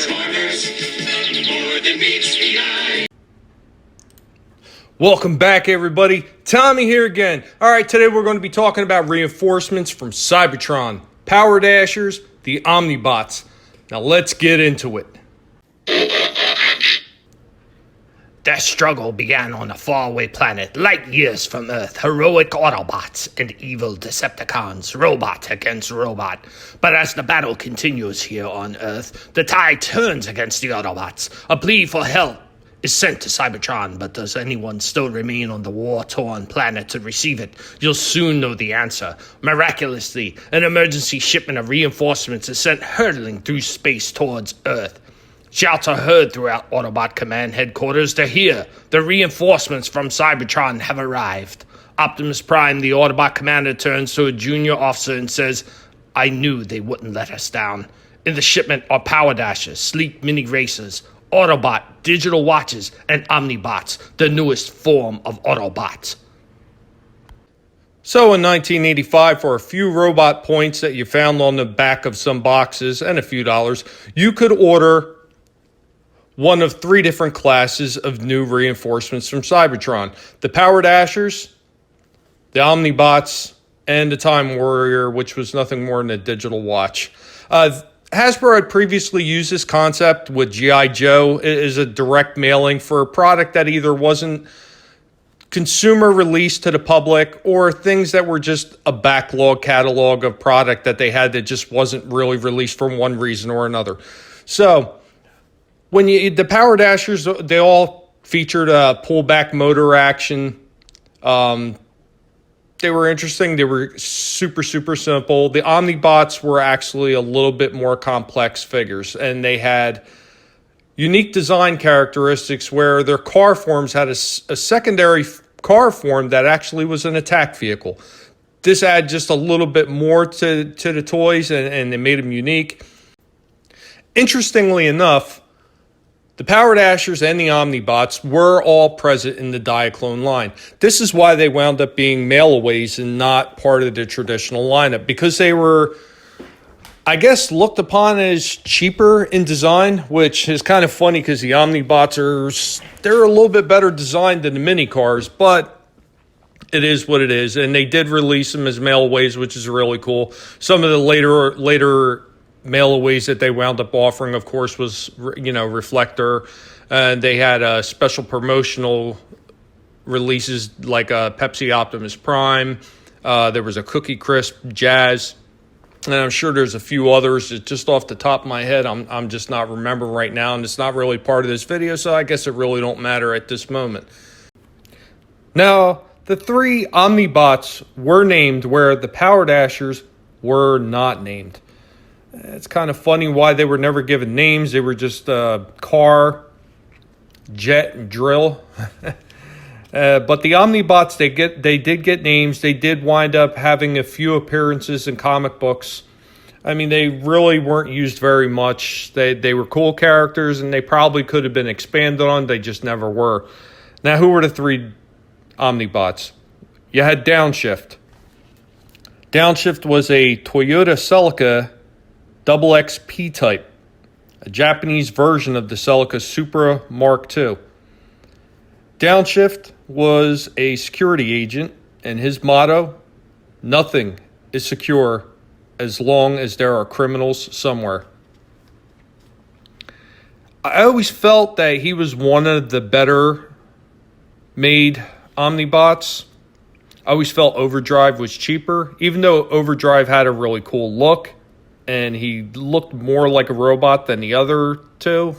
Transformers, more than meets the eye. Welcome back, everybody. Tommy here again. All right, today we're going to be talking about reinforcements from Cybertron, Power Dashers, the Omnibots. Now let's get into it. Their struggle began on a faraway planet, light years from Earth. Heroic Autobots and evil Decepticons, robot against robot. But as the battle continues here on Earth, the tide turns against the Autobots. A plea for help is sent to Cybertron, but does anyone still remain on the war-torn planet to receive it? You'll soon know the answer. Miraculously, an emergency shipment of reinforcements is sent hurtling through space towards Earth. Shouts are heard throughout Autobot Command Headquarters to hear the reinforcements from Cybertron have arrived. Optimus Prime, the Autobot commander, turns to a junior officer and says, "I knew they wouldn't let us down. In the shipment are Power Dashers, sleek mini racers, Autobot, digital watches, and Omnibots, the newest form of Autobots." So in 1985, for a few robot points that you found on the back of some boxes and a few dollars, you could order one of three different classes of new reinforcements from Cybertron: the Power Dashers, the Omnibots, and the Time Warrior, which was nothing more than a digital watch. Hasbro had previously used this concept with G.I. Joe as a direct mailing for a product that either wasn't consumer released to the public or things that were just a backlog catalog of product that they had that just wasn't really released for one reason or another. So when the Power Dashers, they all featured a pullback motor action. They were interesting. They were super, super simple. The Omnibots were actually a little bit more complex figures, and they had unique design characteristics where their car forms had a secondary car form that actually was an attack vehicle. This added just a little bit more to the toys, and it made them unique. Interestingly enough, the Power Dashers and the Omnibots were all present in the Diaclone line. This is why they wound up being mail-aways and not part of the traditional lineup, because they were, I guess, looked upon as cheaper in design, which is kind of funny because the Omnibots they're a little bit better designed than the mini cars, but it is what it is. And they did release them as mail-aways, which is really cool. Some of the later mail-aways that they wound up offering, of course, was, Reflector. They had special promotional releases like Pepsi Optimus Prime. There was a Cookie Crisp Jazz. And I'm sure there's a few others that just off the top of my head, I'm just not remembering right now. And it's not really part of this video, so I guess it really don't matter at this moment. Now, the three Omnibots were named where the Power Dashers were not named. It's kind of funny why they were never given names. They were just Car, Jet, and Drill. But the Omnibots, they did get names. They did wind up having a few appearances in comic books. I mean, they really weren't used very much. They were cool characters, and they probably could have been expanded on. They just never were. Now, who were the three Omnibots? You had Downshift. Downshift was a Toyota Celica XXP type, a Japanese version of the Celica Supra Mark II. Downshift was a security agent, and his motto, "Nothing is secure as long as there are criminals somewhere." I always felt that he was one of the better made Omnibots. I always felt Overdrive was cheaper, even though Overdrive had a really cool look and he looked more like a robot than the other two.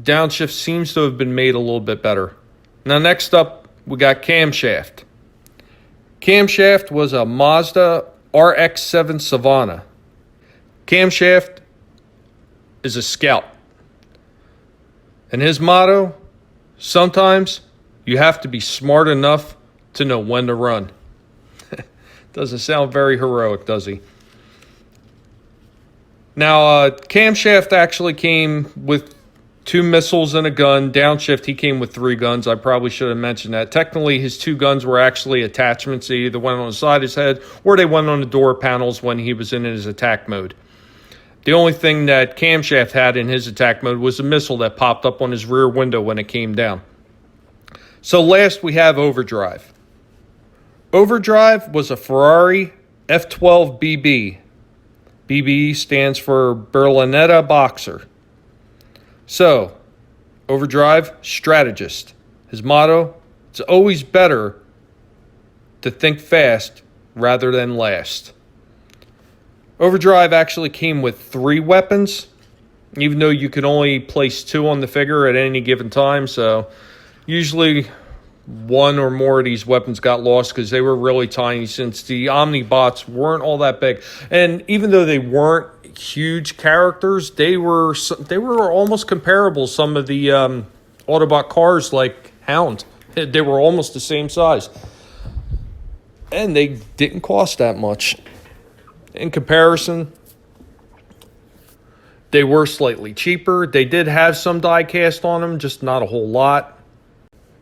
Downshift seems to have been made a little bit better. Now, next up, we got Camshaft. Camshaft was a Mazda RX-7 Savannah. Camshaft is a scout. And his motto, sometimes you have to be smart enough to know when to run. Doesn't sound very heroic, does he? Now, Camshaft actually came with 2 missiles and a gun. Downshift, he came with 3 guns. I probably should have mentioned that. Technically, his 2 guns were actually attachments. They either went on the side of his head or they went on the door panels when he was in his attack mode. The only thing that Camshaft had in his attack mode was a missile that popped up on his rear window when it came down. So last we have Overdrive. Overdrive was a Ferrari F12 BB. BB stands for Berlinetta Boxer. So, Overdrive, strategist. His motto, it's always better to think fast rather than last. Overdrive actually came with 3 weapons, even though you could only place 2 on the figure at any given time. So usually 1 or more of these weapons got lost because they were really tiny, since the Omnibots weren't all that big. And even though they weren't huge characters, they were almost comparable. Some of the Autobot cars, like Hound, they were almost the same size. And they didn't cost that much. In comparison, they were slightly cheaper. They did have some die cast on them, just not a whole lot.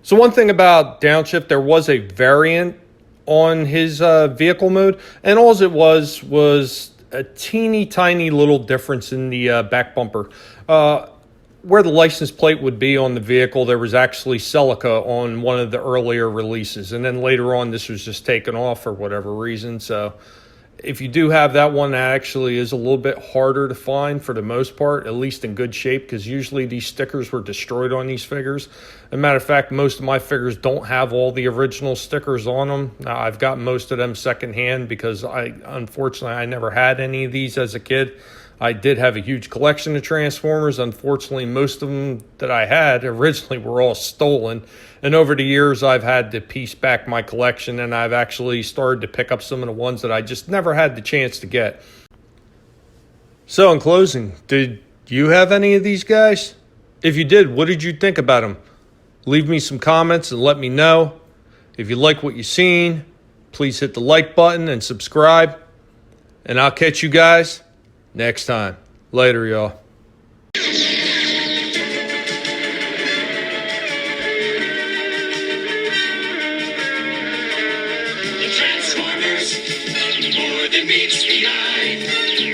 So one thing about Downshift, there was a variant on his vehicle mode, and all it was a teeny tiny little difference in the back bumper. Where the license plate would be on the vehicle, there was actually silica on one of the earlier releases, and then later on this was just taken off for whatever reason. So if you do have that one, that actually is a little bit harder to find for the most part, at least in good shape, because usually these stickers were destroyed on these figures. As a matter of fact, most of my figures don't have all the original stickers on them. Now, I've got most of them secondhand because unfortunately, I never had any of these as a kid. I did have a huge collection of Transformers. Unfortunately, most of them that I had originally were all stolen. And over the years, I've had to piece back my collection, and I've actually started to pick up some of the ones that I just never had the chance to get. So in closing, did you have any of these guys? If you did, what did you think about them? Leave me some comments and let me know. If you like what you've seen, please hit the like button and subscribe. And I'll catch you guys next time. Later, y'all. The Transformers, more than meets the eye.